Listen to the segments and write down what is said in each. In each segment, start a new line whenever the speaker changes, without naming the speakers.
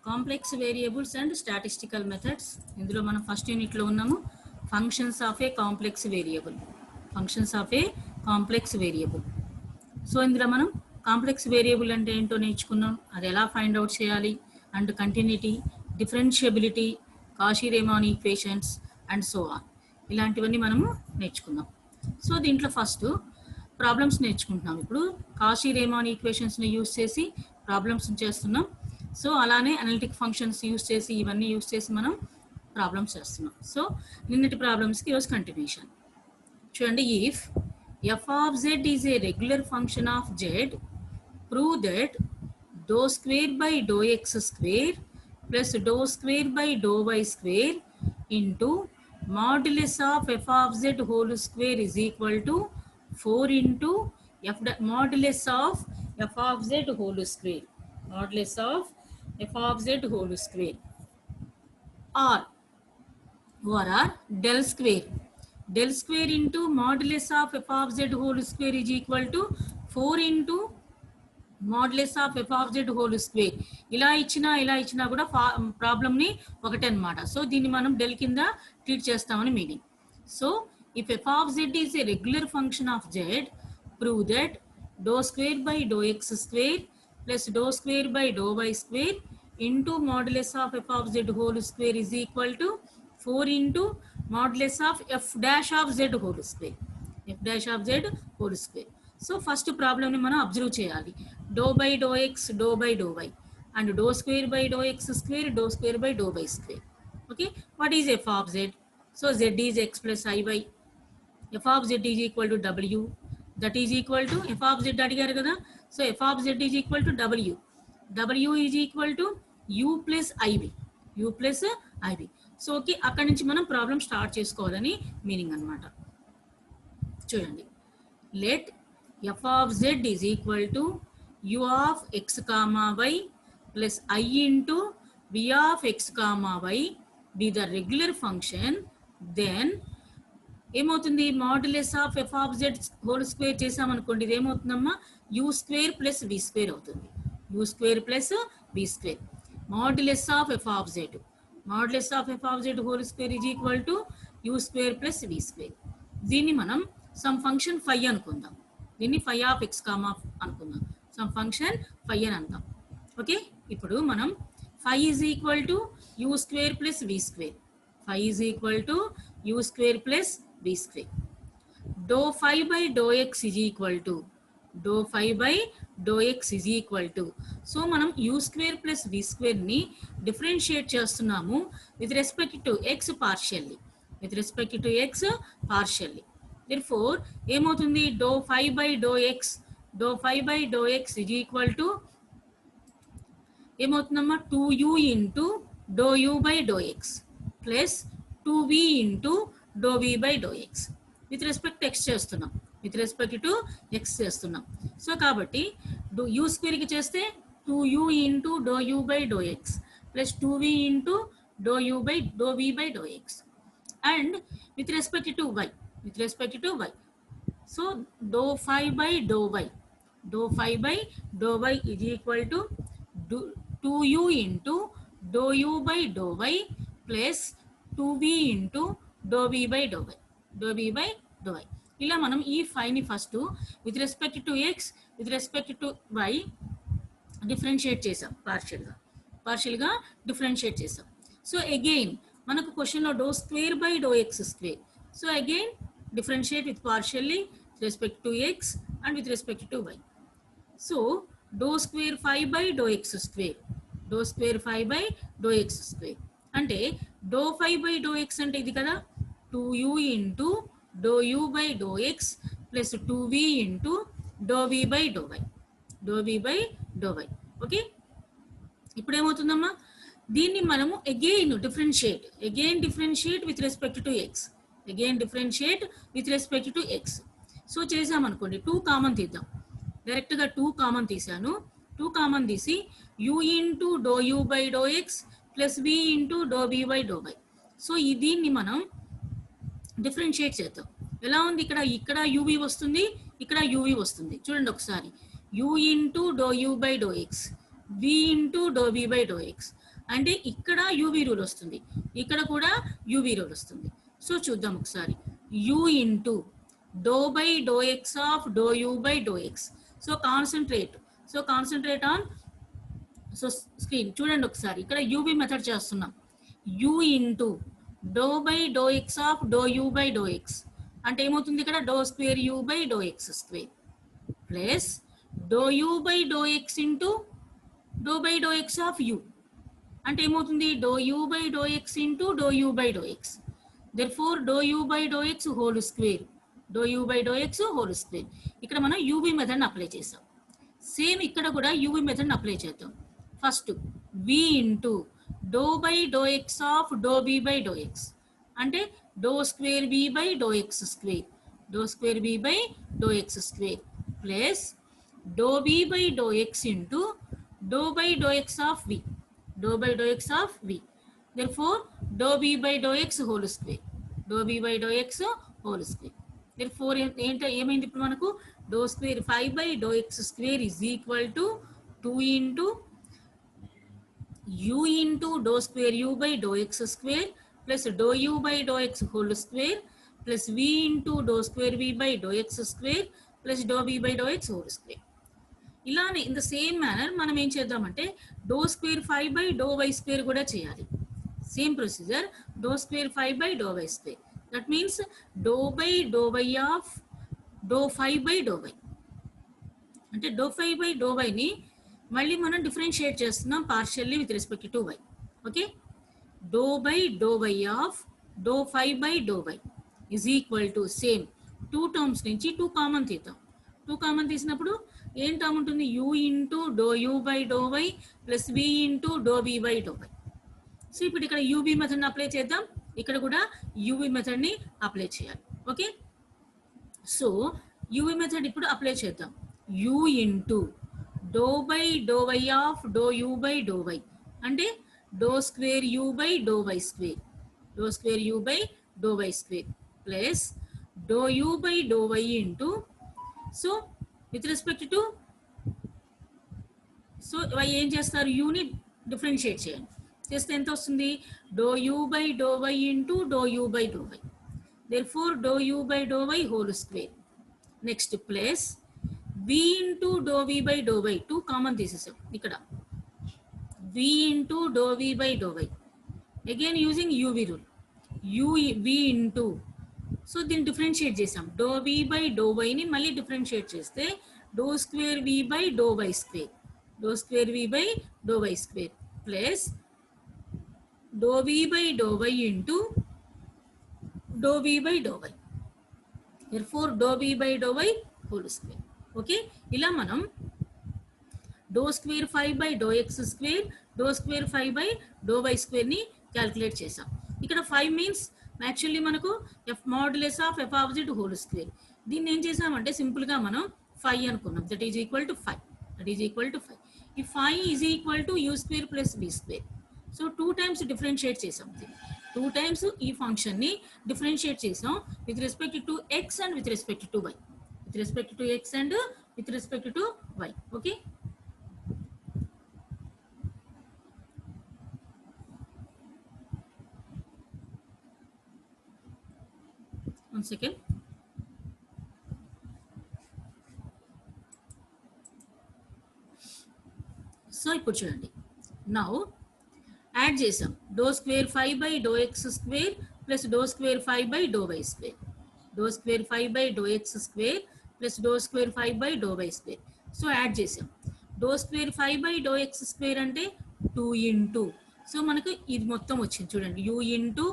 Complex variables and statistical methods. ఇందులో మనం first యూనిట్లో ఉన్నాము. Functions of A complex variable. Functions of A complex variable. So ఇందులో మనం కాంప్లెక్స్ వేరియబుల్ అంటే ఏంటో నేర్చుకున్నాం, అది ఎలా ఫైండ్ అవుట్ చేయాలి, and continuity, differentiability, Cauchy-Riemann equations and so on, ఇలాంటివన్నీ మనము నేర్చుకుందాం. సో దీంట్లో ఫస్ట్ ప్రాబ్లమ్స్ నేర్చుకుంటున్నాం. ఇప్పుడు కాషీ-రీమాన్ ఈక్వేషన్స్ని యూజ్ చేసి ప్రాబ్లమ్స్ చేస్తున్నాం. సో అలానే అనలిటిక్ ఫంక్షన్స్ యూజ్ చేసి, ఇవన్నీ యూజ్ చేసి మనం ప్రాబ్లమ్స్ చేస్తున్నాం. సో నిన్నటి ప్రాబ్లమ్స్కి ఈరోజు కంటిన్యూషన్. చూడండి, if f of z is a regular function of z, prove that dou square by dou x square plus dou square by dou y square into modulus of f of z whole square is equal to 4 into modulus of f of z whole square, modulus of f of z whole square, or del square. Del square into modulus of f of z whole square is equal to 4 into modulus of f of z whole square. ఇలా ఇచ్చినా కూడా ప్రాబ్లమ్ని ఒకటే అనమాట. So దీన్ని మనం del కింద treat చేస్తామని meaning. So if f of z is a regular function of z, prove that dou square by dou x square plus dou square by dou y square into modulus of f of z whole square is equal to 4 into modulus of f dash of z whole square, f dash of z whole square. So first ప్రాబ్లమ్ని మనం observe చేయాలి. Do by do x, do by do why, and do square by do x square, do square by do y square. Okay, what is F of Z? So Z is X plus i y. F of Z is equal to W, that is equal to F of Z అడిగారు కదా. So F of Z is equal to W, W is equal to you plus IV, you plus IV. So okay, అక్కడి నుంచి మనం problem start చేసుకోవాలని meaning అనమాట. చూడండి, let f of z is equal to u of x comma y plus I into v of x comma y be the regular function, then ఏమవుతుంది, modulus of f of z whole square చేసామనుకోండి, ఇది ఏమవుతుందమ్మా, u square plus v square అవుతుంది. U square plus v square. Modulus of f of z, modulus of f of z whole square is equal to u square plus v square. దీన్ని మనం some function phi అనుకుందాం. దీన్ని phi of x comma అనుకుందాం. Some function phi అని అందాం. Okay, ఇప్పుడు మనం phi is equal to u square plus v square, phi is equal to u square plus v square. Do phi by do x is equal to, do phi by do x is equal to. So మనం u square plus v స్క్వేర్ని differentiate చేస్తున్నాము with respect to x partially, with respect to x partially. Therefore, ఏమవుతుంది, do phi by do x, do phi by do x is equal to ఏమవుతుందమ్మా, 2u into do u by do x plus 2v into dou v by do x. With respect x చేస్తున్నాం, with respect to x చేస్తున్నాం. సో కాబట్టి u స్క్వేర్కి చేస్తే 2u into do u by do x plus 2v into do u by dou v by do x, and with respect to y, with respect to y. So dou phi by dou y, dou phi by dou y is equal to 2u into dou u by dou y plus 2v into dou v by dou y, dou v by dou y. ఇలా మనం ఈ ఫైని first with respect to x, with respect to y differentiate చేసాం, పార్షియల్గా differentiate చేసాం. So again మనకు క్వశ్చన్లో do square by do x square. So again differentiate with partially with respect to x and with respect to y. So dou square phi by dou x square, dou square phi by dou x square అంటే dou phi by dou x అంటే ఇది కదా, 2u into dou u by dou x plus 2v into dou v by dou y, dou v by dou y. Okay, ఇప్పుడు ఏమవుతుందమ్మా, దీన్ని మనము again differentiate with respect to X, again differentiate with respect to x. So చేసామనుకోండి, 2 common తీద్దాం. డైరెక్ట్గా 2 common తీసాను. 2 common తీసి u into do u by do x plus v into dou v by do y. So దీన్ని మనం differentiate చేద్దాం. ఎలా ఉంది, ఇక్కడ uv వస్తుంది, ఇక్కడ uv వస్తుంది. చూడండి ఒకసారి, u into do u by do x, v into dou v by do x. అంటే ఇక్కడ యూవీ రూల్ వస్తుంది, ఇక్కడ కూడా యూవీ రూల్ వస్తుంది. సో చూద్దాం ఒకసారి. U into do by do x of do u by do x. So concentrate on so screen చూడండి ఒకసారి. ఇక్కడ యూబీ మెథడ్ చేస్తున్నాం. U into do by do x of do u by do x అంటే ఏమవుతుంది ఇక్కడ dou square u by do x square plus do u by do x into do by do x of u అంటే ఏమవుతుంది dou u by do x into do u by do x. Therefore do u by do x whole square, do u by do x whole square. ఇక్కడ మనం UV మెథడ్ని apply చేసాం. Same ఇక్కడ కూడా UV మెథడ్ని apply చేద్దాం. First v into do by do x of do B by do x అంటే do square v by do x square, do square v by do x square plus do B by do x into do by do x of v, dou by do x of v. Therefore dou B by do x whole square, dou B by do x whole square. Therefore ఏమైంది ఇప్పుడు మనకు dou square 5 by do x square is equal to 2 into u into dou square u by dou x square plus dou u by dou x whole square plus v into dou square v by dou x square plus dou v by dou x whole square. ఇలానే in the same manner మనం ఏం చేద్దామంటే dou square 5 by do y square కూడా చేయాలి. Same procedure dou square 5 by do y square that means dou by do y of dou 5 by do y అంటే dou 5 by dou వైని మళ్ళీ మనం differentiate చేస్తున్నాం partially with respect to y. Okay, dou by do y of dou 5 by do y is equal to same 2 terms నుంచి 2 common తీద్దాం. 2 common తీసినప్పుడు ఏం term ఉంటుంది u into do u by do y plus v into do B by do y. So ఇప్పుడు ఇక్కడ UV మెథడ్ని apply చేద్దాం, ఇక్కడ కూడా యూబీ మెథడ్ని అప్లై చేయాలి. ఓకే, సో యూబీ మెథడ్ ఇప్పుడు అప్లై చేద్దాం. U into do by do y of do u by do y అంటే do square u by do y square, do square u by do y square plus do u by do y into so with respect to so y ఏం చేస్తారు యూని differentiate చేయండి, చేస్తే ఎంత వస్తుంది డో u by do y into do u by do y. Therefore do u by do y whole square. Next plus v into dou v by dou y 2 common తీసేసాం ఇక్కడ v into dou v by dou y again using uv rule u v into so దీన్ని differentiate చేసాం dou v by dou y ని మళ్ళీ differentiate చేస్తే dou square v by dou y square, dou square v by dou y square plus dou v by dou y into dou v by dou y. Therefore dou v by dou y whole square. Okay, ఇలా మనం డో square 5 by do x square, do square 5 by do y స్క్వేర్ని calculate చేసాం. ఇక్కడ 5 means actually మనకు f modulus of f of z whole square. దీన్ని ఏం చేసామంటే సింపుల్గా మనం 5 అనుకున్నాం, that is equal to 5, that is equal to 5. ఈ 5 is equal to u square plus b square. So 2 times differentiate చేసాం, 2 టైమ్స్ ఈ ఫంక్షన్ని డిఫరెన్షియేట్ చేసాం with respect to x and with respect to y, with respect to x and with respect to y. Okay, one second. సో ఇప్పుడు చూడండి now add చేసాం డో square 5 by do x square plus డో square 5 by do y square, do square 5 by do x square plus డో square 5 by do y square. So add చేసాం డో square 5 by do x square అంటే 2 into so మనకు ఇది మొత్తం వచ్చింది చూడండి యూ ఇంటూ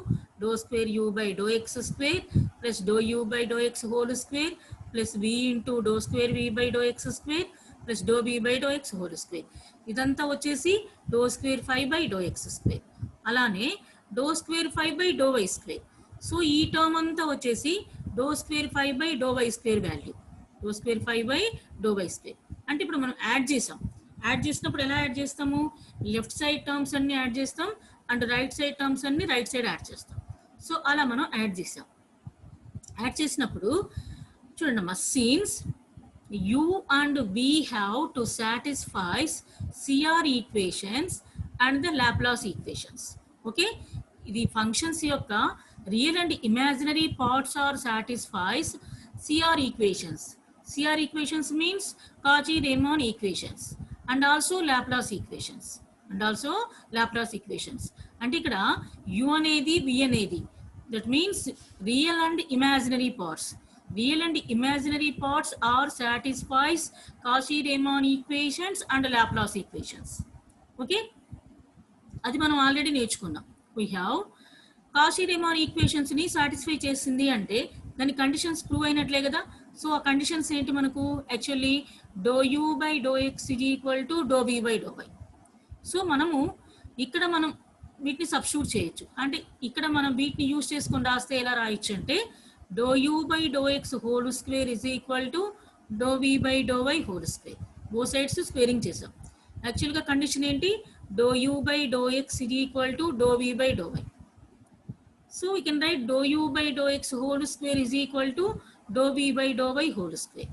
డో square u by do x square plus do u by do x whole square plus v into డో square v by do x square plus do B by do x whole square. ఇదంతా వచ్చేసి డో square 5 by do x square. అలానే డో square 5 by do y square. So ఈ term అంతా వచ్చేసి డో square 5 by do y square value, డో square 5 by do y square. అంటే ఇప్పుడు మనం యాడ్ చేసాం, యాడ్ చేసినప్పుడు ఎలా యాడ్ చేస్తాము లెఫ్ట్ సైడ్ టర్మ్స్ అన్ని యాడ్ చేస్తాం అండ్ రైట్ సైడ్ టర్మ్స్ అన్ని రైట్ సైడ్ యాడ్ చేస్తాం. సో అలా మనం యాడ్ చేసాం. యాడ్ చేసినప్పుడు చూడండి అమ్మా since u and v have to satisfy CR equations and the Laplace equations. Okay, ఇది ఫంక్షన్స్ యొక్క real and imaginary parts are satisfies CR equations. CR equations means Cauchy Riemann equations and also Laplace equations. అంటే ఇక్కడ u అనేది v అనేది, that means real and imaginary parts. Real and imaginary parts are satisfies Cauchy-Riemann equations and Laplace equations. Okay, అది మనం already నేర్చుకున్నాం. We have Cauchy-Riemann equations ని satisfy చేసింది అంటే దాని కండిషన్స్ ప్రూవ్ అయినట్లే కదా. సో ఆ కండిషన్స్ ఏంటి మనకు? Actually ∂u/∂x =∂v/∂y. సో మనము ఇక్కడ మనం వీటిని సబ్స్టిట్యూట్ చేయొచ్చు. అంటే ఇక్కడ మనం వీటిని యూజ్ చేసుకొని రాస్తే ఎలా రాయొచ్చు అంటే ∂u/∂x whole square is equal to ∂v/∂y whole square. Both sides squaring చేసాం. యాక్చువల్గా కండిషన్ ఏంటి? ∂u/∂x is equal to ∂v/∂y. So we can write ∂u/∂x whole square is equal to ∂v/∂y whole square.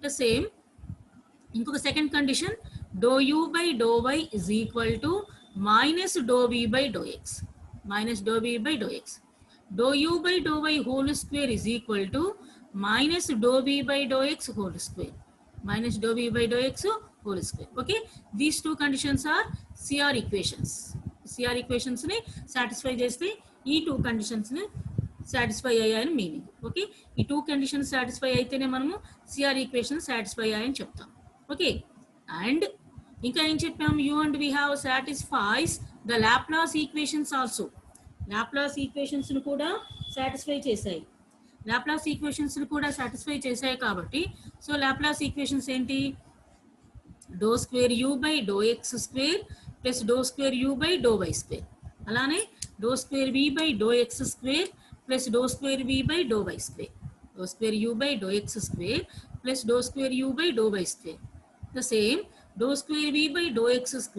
The same, ఇంకొక second condition ∂u/∂y is equal to minus ∂v/∂x. ∂u/∂y whole square is equal to minus ∂v/∂x whole square. Okay, these two conditions are CR equations. CR equations ని satisfy చేస్తే ఈ two conditions ని satisfy అయ్యాయని meaning. Okay, ఈ two conditions satisfy అయితేనే మనము CR equation satisfy అయ్యాయని చెప్తాం. ఓకే, అండ్ ఇంకా ఏం చెప్పాం? You and we have satisfies the Laplace equations also. Laplace equations ను కూడా సాటిస్ఫై చేశాయి. కాబట్టి సో లాప్లాస్ ఈక్వేషన్స్ ఏంటి? ∂2u/∂x² plus ∂2u/∂y². అలానే ∂2v/∂x² plus ∂2v/∂y². ∂2u/∂x² plus ∂2u/∂y². The same ∂2v/∂x²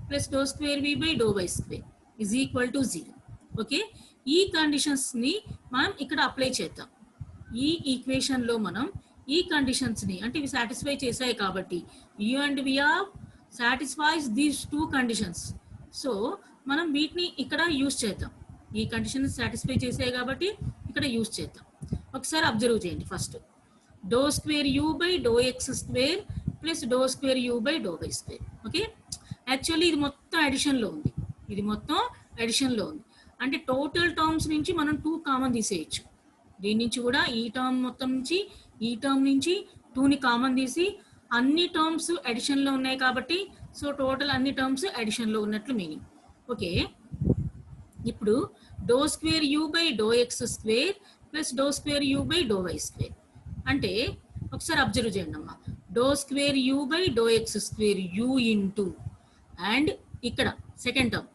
plus ∂2v/∂y² is equal to 0. Okay, ఈ conditions ని మనం ఇక్కడ అప్లై చేద్దాం. ఈ ఈక్వేషన్ లో మనం ఈ కండిషన్స్ ని, అంటే ఇవి సాటిస్ఫై చేశాయి కాబట్టి u and v are satisfies these two conditions. So మనం వీటిని ఇక్కడ యూజ్ చేద్దాం. ఈ కండిషన్ సాటిస్ఫై చేశాయి కాబట్టి ఇక్కడ యూజ్ చేద్దాం. ఒకసారి అబ్జర్వ్ చేయండి. First ∂2u/∂x² plus ∂2u/∂y². Okay, actually ఇది మొత్తం అడిషన్లో ఉంది. అంటే టోటల్ టర్మ్స్ నుంచి మనం 2 కామన్ తీసేయచ్చు. దీని నుంచి కూడా ఈ టర్మ్ మొత్తం నుంచి ఈ టర్మ్ నుంచి 2ని కామన్ తీసి అన్ని టర్మ్స్ అడిషన్లో ఉన్నాయి కాబట్టి సో టోటల్ అన్ని టర్మ్స్ అడిషన్లో ఉన్నట్లు మీనింగ్. ఓకే, ఇప్పుడు ∂2u/∂x² ప్లస్ ∂2u/∂y². అంటే ఒకసారి అబ్జర్వ్ చేయండి అమ్మా. ∂2u/∂x² u ఇంటూ అండ్ ఇక్కడ second term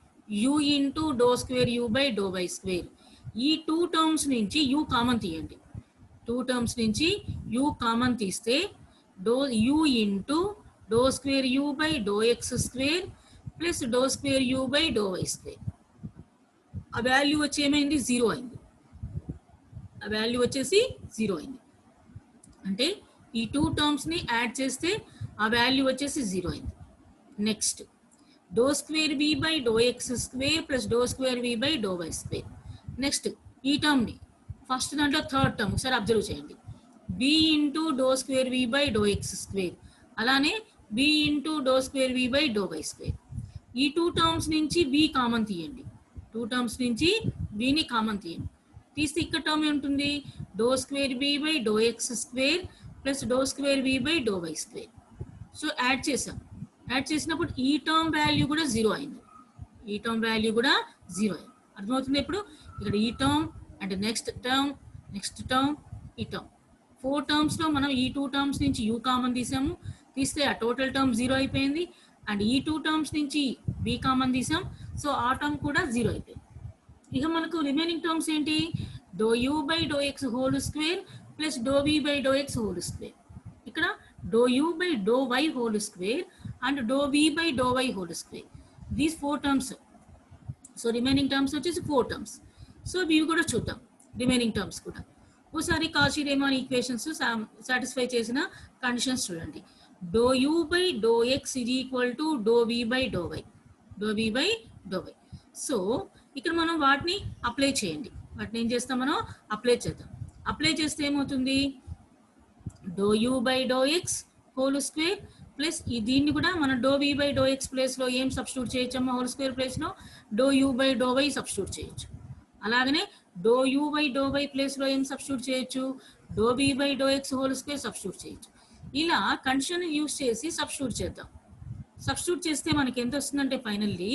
u into ∂2u/∂y². ఈ 2 టర్మ్స్ నుంచి u కామన్ తీయండి. 2 టర్మ్స్ నుంచి u కామన్ తీస్తే u into ∂2u/∂x² plus ∂2u/∂y². ఆ వాల్యూ వచ్చి ఏమైంది? 0 అయింది. అంటే ఈ 2 టర్మ్స్ ని యాడ్ చేస్తే ఆ వాల్యూ వచ్చేసి 0 అయింది. Next ∂2v/∂x² plus ∂2v/∂y². Next ఈ టర్మ్ ని ఫస్ట్ దాంట్లో థర్డ్ టర్మ్ ఒకసారి అబ్జర్వ్ చేయండి. b into ∂2v/∂x². అలానే b ఇంటూ ∂2v/∂y². ఈ 2 టర్మ్స్ నుంచి v కామన్ తీయండి. 2 టర్మ్స్ నుంచి v ని కామన్ తీయండి. తీస్తే ఇక్కడ టర్మ్ ఏముంటుంది? ∂2v/∂x² plus ∂2v/∂y². So add చేసినప్పుడు ఈ టర్మ్ వాల్యూ కూడా 0 అయింది. అర్థమవుతుంది? ఇప్పుడు ఇక్కడ ఈ టర్మ్ అండ్ నెక్స్ట్ టర్మ్ ఈ టర్మ్ 4 టర్మ్స్లో మనం ఈ 2 టర్మ్స్ నుంచి u కామన్ తీసాము. తీస్తే ఆ టోటల్ టర్మ్ 0 అయిపోయింది. అండ్ ఈ 2 టర్మ్స్ నుంచి v కామన్ తీసాం. సో ఆ టర్మ్ కూడా 0 అయిపోయింది. ఇక మనకు రిమైనింగ్ టర్మ్స్ ఏంటి? ∂u/∂x² plus ∂v/∂x². ఇక్కడ ∂u/∂y² and ∂v/∂y². These 4 terms. So remaining terms వచ్చేసి 4 టర్మ్స్. సో ఇవి కూడా చూద్దాం రిమైనింగ్ టర్మ్స్ కూడా. ఒకసారి Cauchy-Riemann ఈక్వేషన్స్ సాటిస్ఫై చేసిన కండిషన్స్ చూడండి. ∂u/∂x is equal to ∂v/∂y. Dou B by do y. So ఇక్కడ మనం వాటిని అప్లై చేయండి. వాటిని ఏం చేస్తాం, మనం అప్లై చేద్దాం. అప్లై చేస్తే ఏమవుతుంది, dou u by do x whole square plus దీన్ని కూడా మనం dou B by do x ప్లేస్లో ఏం సబ్స్టిట్యూట్ చేయొచ్చమ్మా, హోల్ స్క్వేర్ ప్లేస్లో do u by do y substitute చేయొచ్చు. అలాగనే dou u by do y ప్లేస్లో ఏం సబ్స్టిట్యూట్ చేయొచ్చు, dou B by do x whole square substitute చేయొచ్చు. ఇలా కండిషన్ యూస్ చేసి సబ్స్టిట్యూట్ చేద్దాం. సబ్స్టిట్యూట్ చేస్తే మనకి ఎంత వస్తుందంటే finally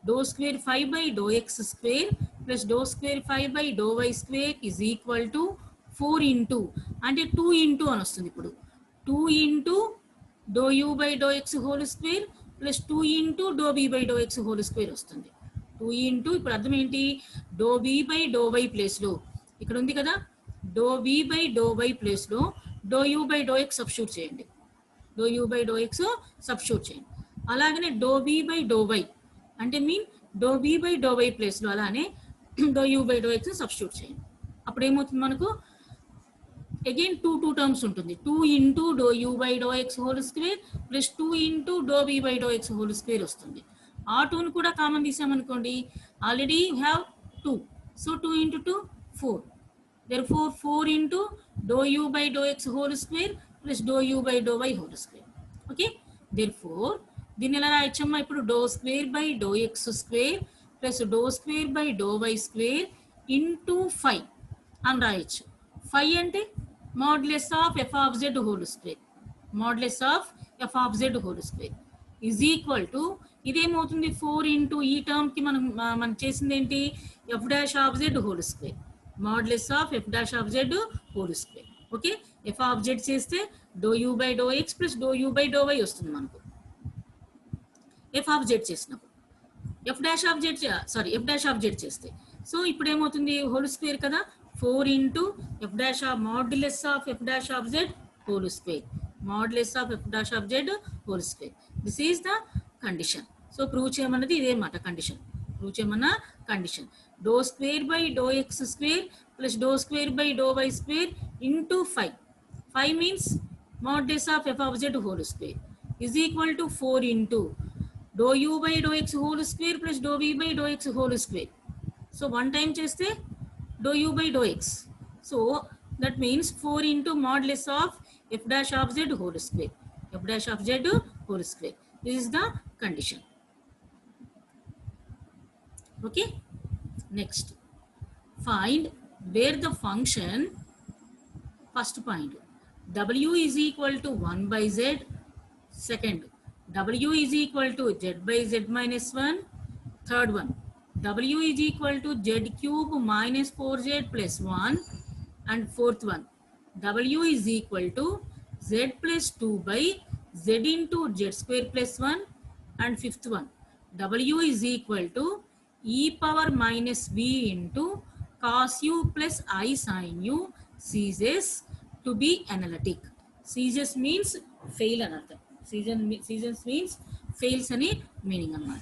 dou square 5 by do x square plus డో square 5 by do y square is equal to 4 into అంటే 2 ఇంటూ అని వస్తుంది. ఇప్పుడు 2 into do u by do x whole square plus 2 into do B by do x whole square వస్తుంది. 2 into ఇప్పుడు అర్థం ఏంటి, డో బి బై డో వై ప్లేస్లో ఇక్కడ ఉంది కదా, డో బి బై డో వై ప్లేస్లో do u by do x substitute చేయండి. డో u by do x substitute చేయండి. అలాగనే డో బి బై డో వై అంటే మీన్ డో బి బై డో వై ప్లేస్లో అలానే డో u by do x substitute చేయండి. అప్పుడు ఏమవుతుంది మనకు అగైన్ టూ టర్మ్స్ ఉంటుంది. 2 into do u by do x whole square plus 2 into do B by do x whole square వస్తుంది. ఆ 2ని కూడా కామన్ తీసామనుకోండి, already you have 2, so 2 into 2 4. Therefore 4 into dou u by dou x whole square plus dou u by dou y whole square. Okay, therefore దీన్ని ఎలా రాయొచ్చమ్మా, ఇప్పుడు డో square by do x square plus డో square by do y square into 5 అని రాయొచ్చు. 5 అంటే modulus of f of z whole square, modulus of f of z whole square is equal to ఇదేమవుతుంది 4 ఇంటూ ఈ టర్మ్కి మనం చేసింది ఏంటి, f dash of z whole square, modulus of f dash of z whole square. Okay, f of z చేస్తే డో u by do x plus do u by do y వస్తుంది మనకు ఎఫ్ ఆఫ్ జెడ్ చేసినప్పుడు. F dash of z చేస్తే so ఇప్పుడు ఏమవుతుంది, whole square కదా, 4 into f dash of modulus of f dash of z whole square, modulus of f dash of z whole square. This is the condition. So prove చేయమన్నది ఇదే మాట condition. Prove చేయమన్న condition డో square by do x square plus డో square by do y square into 5. 5 means modulus of f of z whole square is equal to 4 into do u by do x whole square plus డో v by do x whole square. So 1 time చేస్తే డో u by do x, so that means 4 into modulus of f dash of z whole square, f dash of z whole square. This is the condition. Okay, next find where the function, first point w is equal to 1 by z, second w is equal to z by z minus 1, third one w is equal to z cube minus 4z plus 1, and fourth one w is equal to z plus 2 by z into z square plus 1, and fifth one w is equal to e power minus v into cos u plus I sin u ceases to be analytic. Ceases means fail another. Ceases means fails అని meaning అన్నమాట.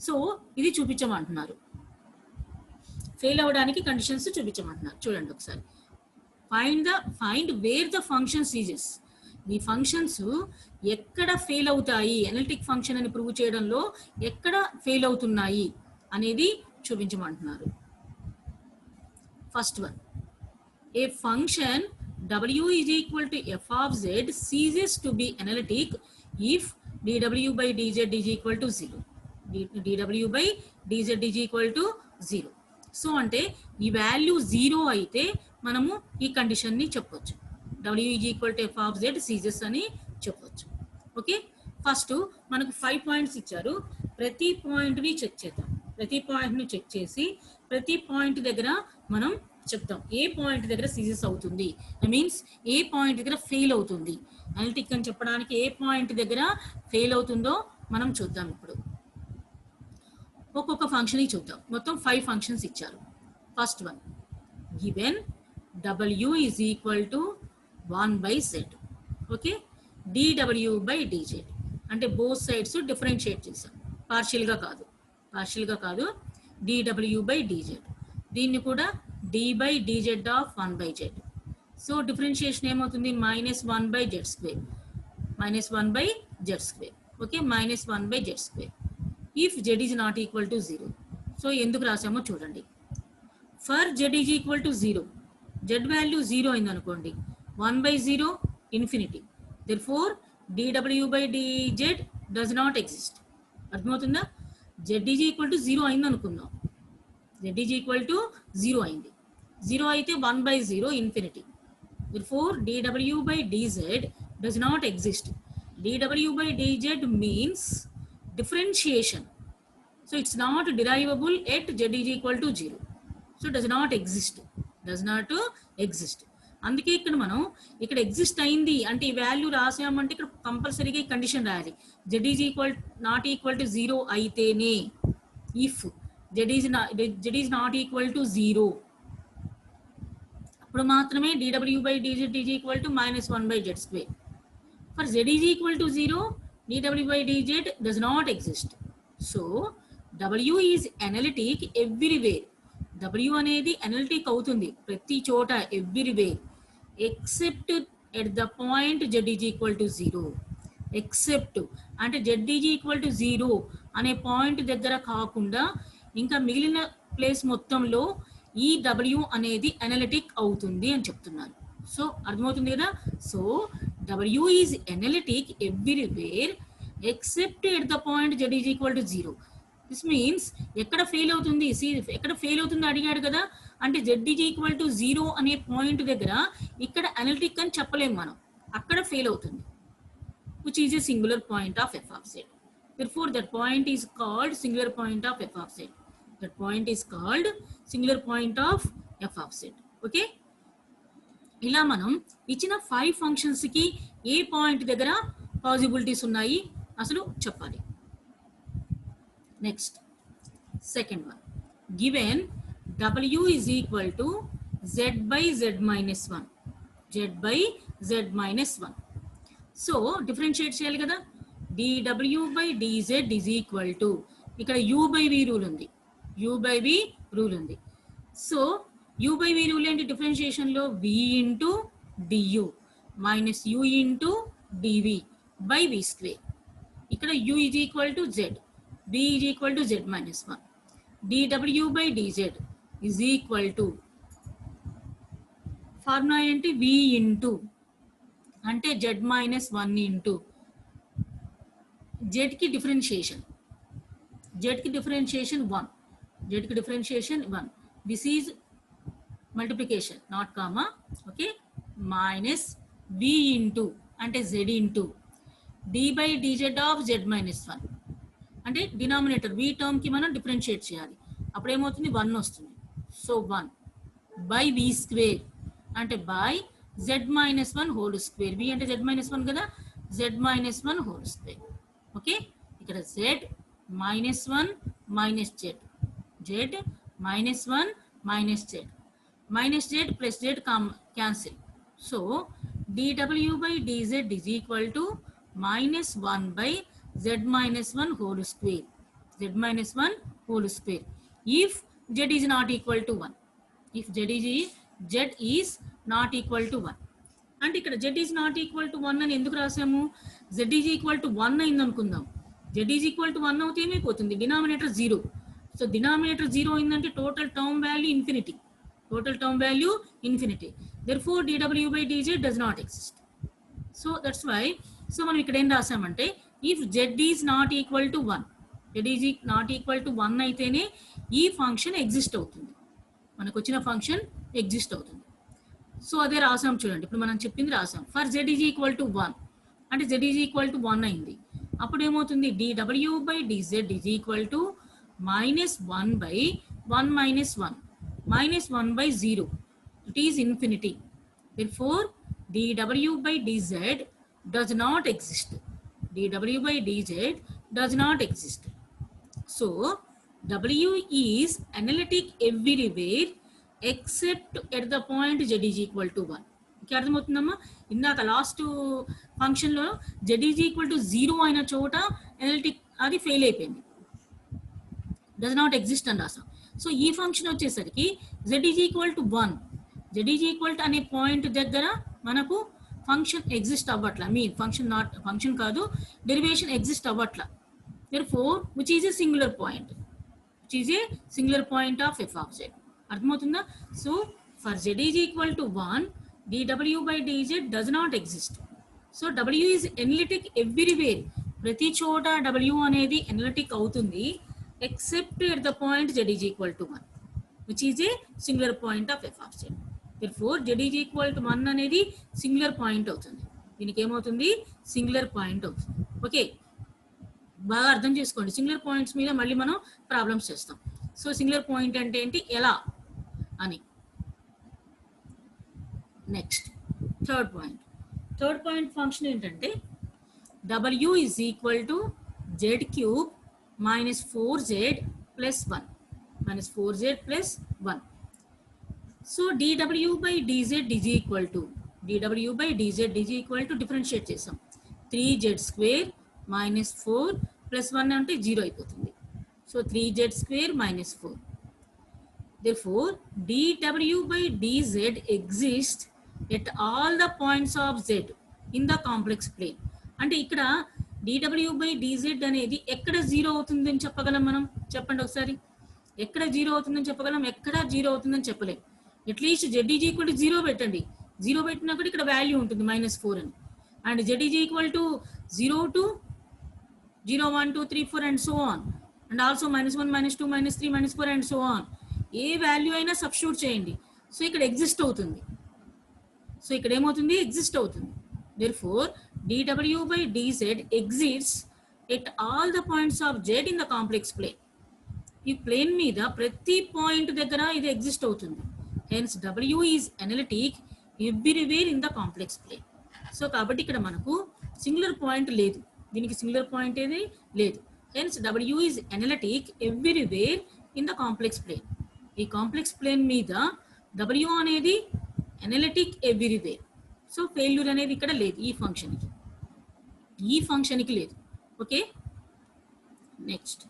So ఇది చూపించమంటున్నారు, fail అవ్వడానికి conditions చూపించమంటున్నారు. చూడండి ఒకసారి, find where the function ceases. మీ functions ఎక్కడ ఫెయిల్ అవుతాయి, అనలిటిక్ ఫంక్షన్ అని ప్రూవ్ చేయడంలో ఎక్కడ ఫెయిల్ అవుతున్నాయి అనేది చూపించమంటున్నారు. ఫస్ట్ వన్, ఏ function w is equal to f of z ceases to be analytic if dw by dz is equal to 0. dw by dz is equal to 0. So అంటే ఈ value 0 అయితే మనము ఈ కండిషన్ని చెప్పొచ్చు, w is equal to f of z ceases అని చెప్పొచ్చు. Okay, first మనకు 5 points ఇచ్చారు, ప్రతి పాయింట్ని చెక్ చేద్దాం. ప్రతి పాయింట్ని చెక్ చేసి ప్రతి పాయింట్ దగ్గర మనం చెప్తాం ఏ పాయింట్ దగ్గర సీజెస్ అవుతుంది, మీన్స్ ఏ పాయింట్ దగ్గర ఫెయిల్ అవుతుంది. అనలిటిక్ అని చెప్పడానికి ఏ పాయింట్ దగ్గర ఫెయిల్ అవుతుందో మనం చూద్దాం. ఇప్పుడు ఒక్కొక్క ఫంక్షన్ చూద్దాం. మొత్తం 5 ఫంక్షన్స్ ఇచ్చారు. First one, given w is equal to 1 by z. Okay, dw by dz అంటే బోత్ సైడ్స్ డిఫరెన్షియేట్ చేసాం, పార్షియల్గా కాదు, dw by dz. దీన్ని కూడా d by dz of 1 by z. So differentiation ఏమవుతుంది, -1 by z square, -1 by z square. Okay, -1 by z square. If z is not equal to 0. So ఎందుకు రాసామో చూడండి. For z is equal to 0, z value 0 అయింది అనుకోండి, 1/0 infinity. therefore dw by dz does not exist. అర్థమవుతుందా? z is equal to 0 అయింది అనుకుందాం, z is equal to 0 అయింది, 0 అయితే 1/0 infinity. therefore dw by dz does not exist. dw by dz means differentiation, so it's not derivable at z is equal to 0. so does not exist. అందుకే ఇక్కడ మనం ఇక్కడ exist అయింది అంటే ఈ value రాసామంటే ఇక్కడ కంపల్సరీగా ఈ కండిషన్ రాయాలి, z is not equal to 0 అయితేనే, if z is not equal to 0 అప్పుడు మాత్రమే dw by dz is equal to -1/z². for z is equal to 0, dw by dz does not exist. so w is analytic everywhere. w అనేది analytic అవుతుంది ప్రతి చోట, everywhere, except at the point z is equal to 0. Except అంటే z is equal to 0 అనే point దగ్గర కాకుండా ఇంకా మిగిలిన ప్లేస్ మొత్తంలో ఈ w అనేది అనలిటిక్ అవుతుంది అని చెప్తున్నారు. సో అర్థమవుతుంది కదా. So w is analytic everywhere except at the point z is equal to 0. This means ఎక్కడ ఫెయిల్ అవుతుంది, ఎక్కడ ఫెయిల్ అవుతుంది అడిగాడు కదా, అంటే z is equal to 0 అనే పాయింట్ దగ్గర ఇక్కడ అనలిటిక్ అని చెప్పలేము మనం, అక్కడ ఫెయిల్ అవుతుంది, which is a singular point of f of z. therefore that point is called singular point of f of z. that point is called singular point of f of z. Okay, ఇలా మనం ఇచ్చిన 5 functions కి ఏ point దగ్గర possibilities ఉన్నాయి అసలు చెప్పాలి. Next second one, given w is equal to z by z minus 1, z by z minus 1. So differentiate చేయాలి కదా, dw by dz is equal to, ఇక్కడ u by v రూల్ ఉంది, u by v rule ఉంది. So u by v rule ఏంటి డిఫరెన్షియేషన్లో, v into du minus u into dv by v². ఇక్కడ u is equal to z, v is equal to z minus 1. dw by dz is equal to, formula ఏంటి, v into అంటే z minus 1 into z కి differentiation, z కి differentiation 1, z కి differentiation 1, this is multiplication not comma, okay, minus v into అంటే z into d by dz of z minus 1, అంటే denominator v term కి మనం differentiate చేయాలి, అప్పుడు ఏమవుతుంది 1 వస్తుంది. సో 1 బై v² అంటే by z minus 1 whole square, v అంటే z మైనస్ 1 కదా, z minus 1 whole square. Okay, ఇక్కడ z minus 1 minus z minus 1 minus z plus z cancel. So dw by dz is equal to minus 1 by z minus 1 whole square, z minus 1 whole square, if z is not equal to 1, if z is not equal to 1. అంటే ఇక్కడ z is not equal to 1 అని ఎందుకు రాసాము, z is equal to 1 అయింది అనుకుందాం, z is equal to 1 అవుతే ఏమైపోతుంది, denominator 0. So denominator 0 అయిందంటే total term value infinity, total term value infinity. therefore dw by dz does not exist. So that's why, so మనం ఇక్కడ ఏం రాసామంటే, if z is not equal to 1, z is not equal to 1 అయితేనే ఈ function exist అవుతుంది, మనకు వచ్చిన function exist అవుతుంది. సో అదే రాసాం చూడండి, ఇప్పుడు మనం చెప్పింది రాసాం, for z is equal to 1 అంటే z is equal to 1 అయింది, అప్పుడు ఏమవుతుంది, dw by dz is equal to minus 1 by 1 minus 1 minus 1 by 0, it is infinity. therefore dw by dz does not exist, dw by dz does not exist. so w is analytic everywhere except at the point z is equal to 1. Okay, అర్థమవుతుందమ్మా. ఇందాక last ఫంక్షన్లో z is equal to 0 అయిన చోట analytic అది fail అయిపోయింది, does not exist అని రాసాం. So ఈ function వచ్చేసరికి z is equal to 1, z is equal to అనే పాయింట్ దగ్గర మనకు ఫంక్షన్ ఎగ్జిస్ట్ అవ్వట్లా, ఫంక్షన్ కాదు, డెరివేషన్ ఎగ్జిస్ట్ అవ్వట్లా. therefore which is a singular point, which is a singular point of f of z. అర్థమవుతుందా? So for z is equal to 1, dw by dz does not exist. So w is analytic everywhere. ప్రతి చోట w అనేది analytic అవుతుంది except at the point z is equal to 1, which is a singular point of f of z. therefore z is equal to 1 అనేది singular point అవుతుంది. దీనికి ఏమవుతుంది? Singular point అవుతుంది. Okay, బాగా అర్థం చేసుకోండి. సింగులర్ పాయింట్స్ మీద మళ్ళీ మనం ప్రాబ్లమ్స్ చేస్తాం. సో సింగులర్ పాయింట్ అంటే ఏంటి, ఎలా అని. నెక్స్ట్ థర్డ్ పాయింట్ ఫంక్షన్ ఏంటంటే w is equal to Z cube minus 4z plus 1. So dw by dz is equal to differentiate చేసాం. 3z² మైనస్ 4 ప్లస్ 1 అంటే 0 అయిపోతుంది. So 3z² minus 4. therefore dw by dz exists at all the points of z in the complex plane. అంటే ఇక్కడ dw by dz అనేది ఎక్కడ 0 అవుతుందని చెప్పగలం మనం? చెప్పండి ఒకసారి. ఎక్కడ 0 అవుతుందని చెప్పగలం? ఎక్కడ 0 అవుతుందని చెప్పలేం. At least z is equal to 0 పెట్టండి. 0 పెట్టినప్పుడు ఇక్కడ వాల్యూ ఉంటుంది -4 అని. And z is equal to 0 to 0, 1, 2, 3, 4 and so on. And also -1, -2, -3, -4 and so on. A value అయినా సబ్స్టిట్యూట్ చేయండి. సో ఇక్కడ ఎగ్జిస్ట్ అవుతుంది. సో ఇక్కడ ఏమవుతుంది? ఎగ్జిస్ట్ అవుతుంది. therefore dw by dz exists at all the points of z in the complex plane. ఈ plane మీద ప్రతి పాయింట్ దగ్గర ఇది ఎగ్జిస్ట్ అవుతుంది. hence w is analytic everywhere in the complex plane. So కాబట్టి ఇక్కడ మనకు సింగులర్ పాయింట్ లేదు, దీనికి సింగులర్ పాయింట్ ఏది లేదు. hence w is analytic everywhere in the complex plane. ఈ కాంప్లెక్స్ ప్లేన్ మీద w అనేది అనలిటిక్ ఎవ్రీవేర్. సో ఫెయిల్యూర్ అనేది ఇక్కడ లేదు ఈ ఫంక్షన్కి లేదు. Okay, next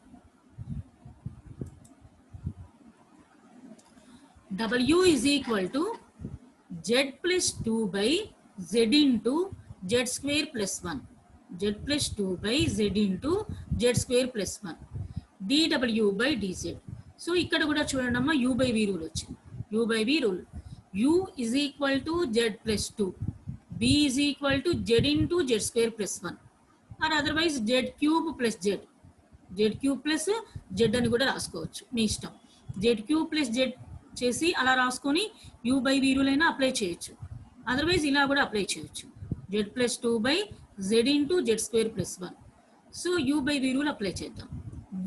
w is equal to z plus 2 by z into z square plus 1. z plus 2 by z into z square plus 1 dw by dz. So ఇక్కడ కూడా చూడండి అమ్మా, u by v రూల్ వచ్చింది. u is equal to z plus 2, b is equal to z into z square plus 1 or otherwise z cube plus z అని కూడా రాసుకోవచ్చు, మీ ఇష్టం. z cube plus z చేసి అలా రాసుకొని u by v రూల్ అయినా apply చేయొచ్చు, అదర్వైజ్ ఇలా కూడా అప్లై చేయొచ్చు. z plus 2 by z into z square plus 1. So u by v rule apply చేద్దాం.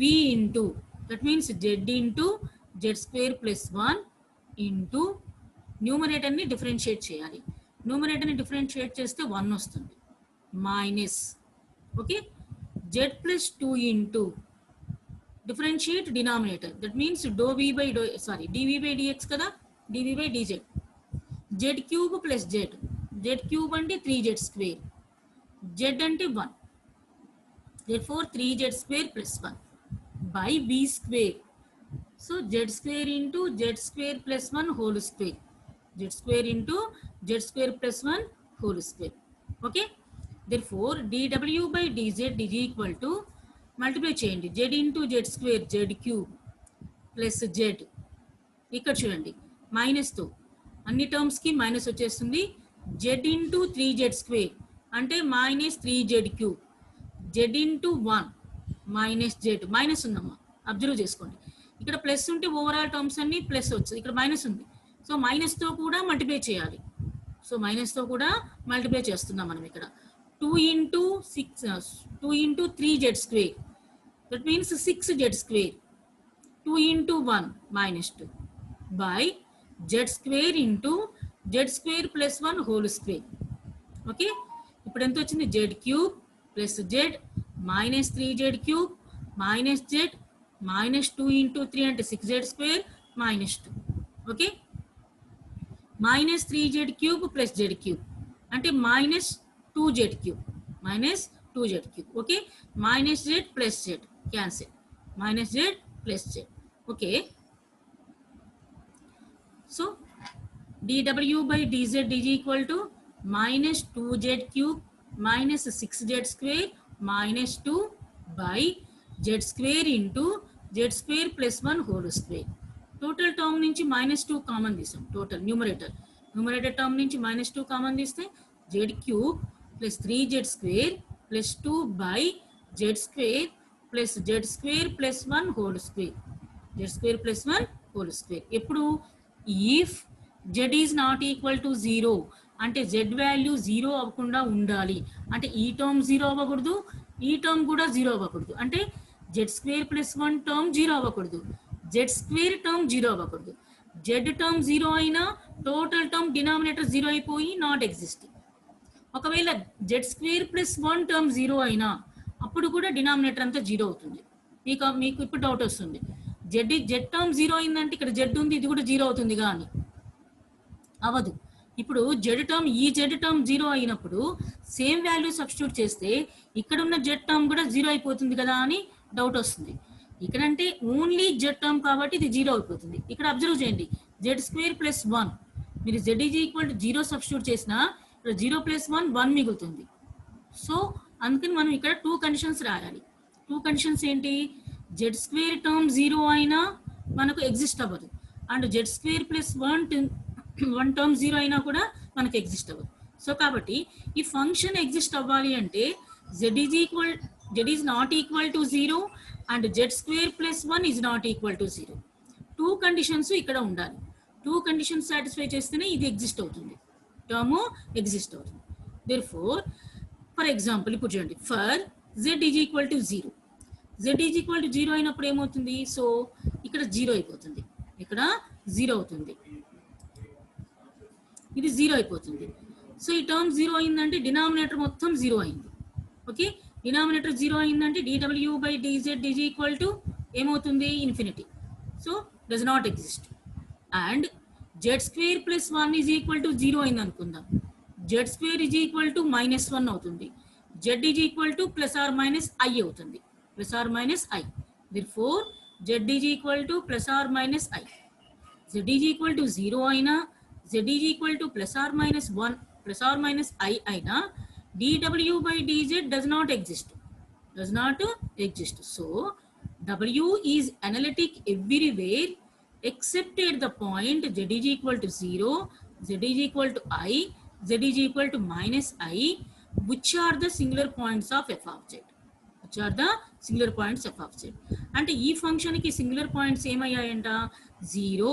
v into, that means z into z square plus 1 into న్యూమరేటర్ని differentiate చేయాలి. న్యూమరేటర్ని differentiate చేస్తే 1 వస్తుంది minus. Okay, z plus 2 into differentiate denominator, that means dv by dx కదా, dv by dz. z cube plus z cube అంటే 3z², z అంటే 1, therefore 3z² plus 1 by v square. So z² into z² plus 1 whole square, z² into z² plus 1 whole square. Okay, therefore dw by dz is equal to, multiply చేయండి, z into z² z³ plus z. ఇక్కడ చూడండి మైనస్తో అన్ని టర్మ్స్కి minus వచ్చేస్తుంది. z into 3z² అంటే -3z³, z into 1 minus z, minus ఉందమ్మా, observe చేసుకోండి. ఇక్కడ plus ఉంటే ఓవరాల్ టర్మ్స్ అన్ని ప్లస్ వచ్చి, ఇక్కడ మైనస్ ఉంది. సో మైనస్తో కూడా మల్టిప్లై చేయాలి. సో మైనస్తో కూడా మల్టిప్లై చేస్తున్నాం మనం ఇక్కడ. 2 into 3z², that means 6z², 2 into 1 -2 by z² into z² plus 1 whole square. Okay, ఇప్పుడు ఎంత వచ్చింది? z³ plus z minus 3z³ minus z -2 into 3 అంటే 6z² -2. Okay, -3z³ plus z³ అంటే -2z³, okay, -z plus z cancel, -z plus z. Okay, so dw by dz is equal to -2z³ -6z² -2 by Z square into Z square plus 1 whole square. Total term నుంచి -2 common తీసాం. Total numerator term నుంచి -2 common తీస్తే z cube plus 3z square plus 2 by z square plus z square plus 1 whole square. Z square plus 1 whole square. ఎప్పుడు if z is not equal to 0 అంటే Z value 0 అవ్వకుండా ఉండాలి. అంటే ఈ term 0 అవ్వకూడదు, ఈ టర్మ్ కూడా 0 అవ్వకూడదు. అంటే జెడ్ స్క్వేర్ ప్లస్ 1 టర్మ్ 0 అవ్వకూడదు, జెడ్ స్క్వేర్ టర్మ్ 0 అవ్వకూడదు. జెడ్ టర్మ్ 0 అయినా టోటల్ టర్మ్ డినామినేటర్ 0 అయిపోయి నాట్ ఎగ్జిస్టింగ్. ఒకవేళ జెడ్ స్క్వేర్ ప్లస్ 1 టర్మ్ 0 అయినా అప్పుడు కూడా డినామినేటర్ అంతా 0 అవుతుంది. మీకు ఇప్పుడు డౌట్ వస్తుంది, జెడ్ టర్మ్ 0 అయిందంటే ఇక్కడ జెడ్ ఉంది, ఇది కూడా 0 అవుతుంది కానీ అవదు. ఇప్పుడు జెడ్ టర్మ్ 0 అయినప్పుడు సేమ్ వాల్యూ సబ్స్టిట్యూట్ చేస్తే ఇక్కడ ఉన్న జెడ్ టర్మ్ కూడా 0 అయిపోతుంది కదా అని డౌట్ వస్తుంది. ఇక్కడంటే ఓన్లీ జెడ్ టర్మ్ కాబట్టి ఇది 0 అయిపోతుంది. ఇక్కడ అబ్జర్వ్ చేయండి, జెడ్ స్క్వేర్ ప్లస్ 1 మీరు Z is equal to 0 substitute చేసినా ఇక్కడ 0 ప్లస్ 1 మిగులుతుంది. సో అందుకని మనం ఇక్కడ 2 కండిషన్స్ రాయాలి. 2 కండిషన్స్ ఏంటి? జెడ్ స్క్వేర్ టర్మ్ 0 అయినా మనకు ఎగ్జిస్ట్ అవ్వదు, and z square plus 1 term 0 అయినా కూడా మనకు ఎగ్జిస్ట్ అవ్వదు. సో కాబట్టి ఈ ఫంక్షన్ ఎగ్జిస్ట్ అవ్వాలి అంటే Z is not equal to 0 and z square plus 1 is not equal to 0. 2 conditions ఇక్కడ ఉండాలి. 2 కండిషన్స్ సాటిస్ఫై చేస్తేనే ఇది ఎగ్జిస్ట్ అవుతుంది, టర్మ్ ఎగ్జిస్ట్ అవుతుంది. దేర్ఫోర్ ఫర్ ఎగ్జాంపుల్ ఇప్పుడు చూడండి, for Z is equal to 0, Z is equal to 0 అయినప్పుడు ఏమవుతుంది? సో ఇక్కడ 0 అయిపోతుంది, ఇక్కడ 0 అవుతుంది, ఇది 0 అయిపోతుంది. సో ఈ టర్మ్ 0 అయిందంటే డినామినేటర్ మొత్తం 0 అయింది. ఓకే, డినామినేటర్ 0 అయిందంటే dw by dz is equal to ఏమవుతుంది? Infinity. So does not exist. And z square plus 1 is equal to 0 అయింది అనుకుందాం, z square is equal to -1 అవుతుంది, z is equal to plus or minus i అవుతుంది, plus or minus i. Therefore z is equal to plus or minus i. Z is equal to 0 అయినా, z is equal to plus or minus 1 plus or minus I అయినా dw by dz does not exist. So w is analytic everywhere except at the point z is equal to 0, z is equal to I, z is equal to minus I, which are the singular points of f of z. అంటే ఈ function కి singular points ఏమయ్యాయంట? 0,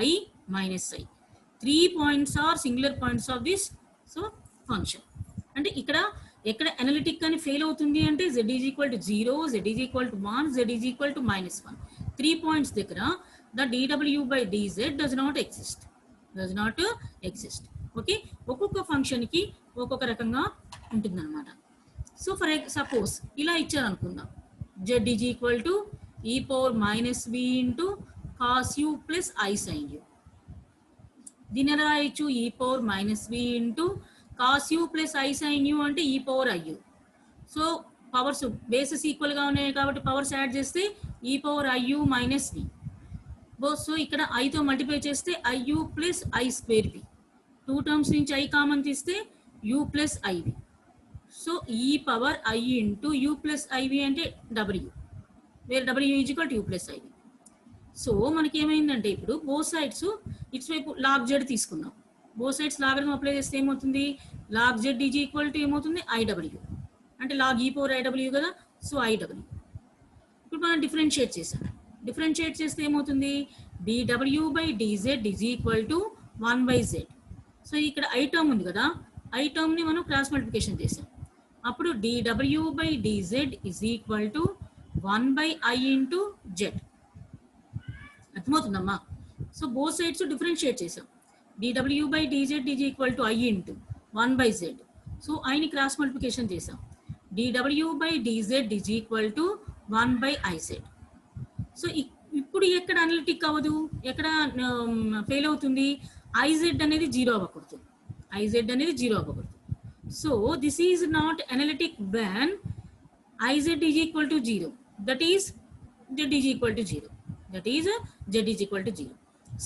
I, minus I. 3 points are singular points of this function. అంటే ఇక్కడ ఎక్కడ analytic అని fail అవుతుంది అంటే z is equal to 0, z is equal to 1, z is equal to -1. 3 points దగ్గర the dw by dz does not exist. Okay, ఒక్కొక్క function కి ఒక్కొక్క రకంగా ఉంటుంది అనమాట. సో ఫర్ సపోజ్ ఇలా ఇచ్చారు అనుకుందాం, z is equal to e power minus v into cos u plus I sin u. దీని ఎలా రాయొచ్చు? e power minus v into cos u plus I sin u అంటే e power iu. So powers bases equal గా ఉన్నాయి కాబట్టి powers add చేస్తే e power iu minus v. So ఇక్కడ i తో మల్టిప్లై చేస్తే iu plus I square v. 2 terms నుంచి i common తీస్తే u plus iv. So e power i into u plus iv అంటే w, where w is equal to u plus iv. So మనకి ఏమైందంటే ఇప్పుడు both sides its వైపు log z తీసుకున్నాం, both sides logarithm apply చేస్తే ఏమవుతుంది? Log z is equal to ఏమవుతుంది? ఐడబ్ల్యూ, అంటే లాగ్ ఈ పవర్ ఐడబ్ల్యూ కదా, సో ఐడబ్ల్యూ. ఇప్పుడు మనం డిఫరెన్షియేట్ చేస్తే ఏమవుతుంది? dw by dz is equal to 1/z. So ఇక్కడ ఐ టర్మ్ ఉంది కదా, ఐ టర్మ్ని మనం క్రాస్ మల్టిప్లికేషన్ చేసాం, అప్పుడు dw by dz is equal to 1/i into z. అర్థమవుతుందమ్మా? సో బోత్ సైడ్స్ డిఫరెన్షియేట్ చేసాం, dw by dz is equal to i into 1/z. సో ఐని క్రాస్ మల్టిప్లికేషన్ చేసాం, dw by dz is equal to 1/iz. So ఇప్పుడు ఎక్కడ analytic అవ్వదు, ఎక్కడ fail అవుతుంది? iz అనేది 0 అవ్వకూడదు, so this is not analytic when iz is equal to 0, that is z is equal to 0.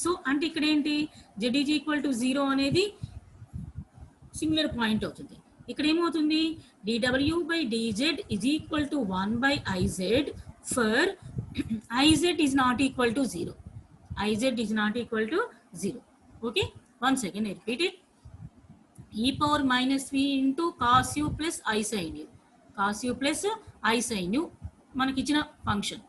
So అంటే ఇక్కడ ఏంటి? z ఈజ్ ఈక్వల్ టు 0 అనేది సింగులర్ పాయింట్ అవుతుంది. ఇక్కడ ఏమవుతుంది? dw by dz is equal to 1/iz for iz is not equal to 0. Iz is not equal to 0. Okay, once again I repeat it. E power minus v into cos u plus I sin u. Cos u plus I sin u మనకి ఇచ్చిన function.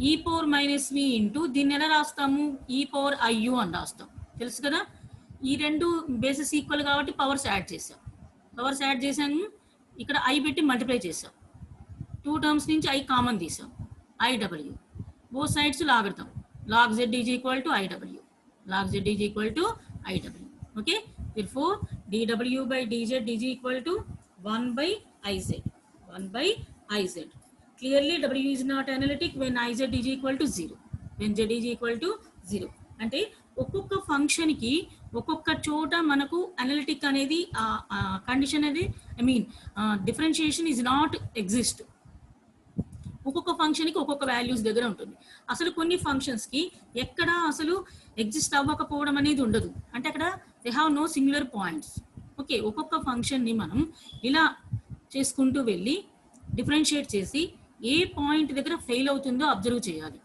ఈ power minus V into దీన్ని ఎలా రాస్తాము, ఈ power IU అని రాస్తాం, తెలుసు కదా. ఈ రెండు బేసెస్ ఈక్వల్ కాబట్టి పవర్స్ యాడ్ చేసాం. పవర్స్ యాడ్ చేసాము, ఇక్కడ ఐ పెట్టి మల్టిప్లై చేసాం. 2 టర్మ్స్ నుంచి ఐ కామన్ తీసాం, ఐడబ్ల్యూ. బోత్ సైడ్స్ లాగడతాం. Log z is equal to ఐడబ్ల్యూ. Log z is equal to ఐడబ్ల్యూ. Okay, therefore dw by dz is equal to 1 by iz. 1 by iz. Clearly w is not analytic when iz is equal to 0. When z is equal to 0. అంటే ఒక్కొక్క ఫంక్షన్కి ఒక్కొక్క చోట మనకు analytic అనేది condition అనేది I mean differentiation is not exist. ఒక్కొక్క ఫంక్షన్కి ఒక్కొక్క వాల్యూస్ దగ్గర ఉంటుంది. అసలు కొన్ని ఫంక్షన్స్కి ఎక్కడ అసలు ఎగ్జిస్ట్ అవ్వకపోవడం అనేది ఉండదు, అంటే అక్కడ they have no singular points. Okay, ఒక్కొక్క ఫంక్షన్ని మనం ఇలా చేసుకుంటూ వెళ్ళి డిఫరెన్షియేట్ చేసి ఏ పాయింట్ దగ్గర ఫెయిల్ అవుతుందో అబ్జర్వ్ చేయాలి.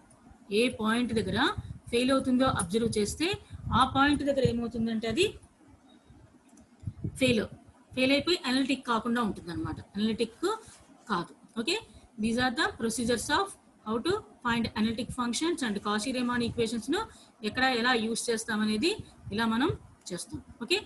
ఏ పాయింట్ దగ్గర ఫెయిల్ అవుతుందో అబ్జర్వ్ చేస్తే ఆ పాయింట్ దగ్గర ఏమవుతుందంటే అది ఫెయిల్ అయిపోయి అనలిటిక్ కాకుండా ఉంటుంది అనమాట, అనలిటిక్ కాదు. Okay, these are the procedures of how to find analytic functions and Cauchy Riemann ఈక్వేషన్స్ను ఎక్కడ ఎలా యూస్ చేస్తామనేది ఇలా మనం చేస్తాం. ఓకే.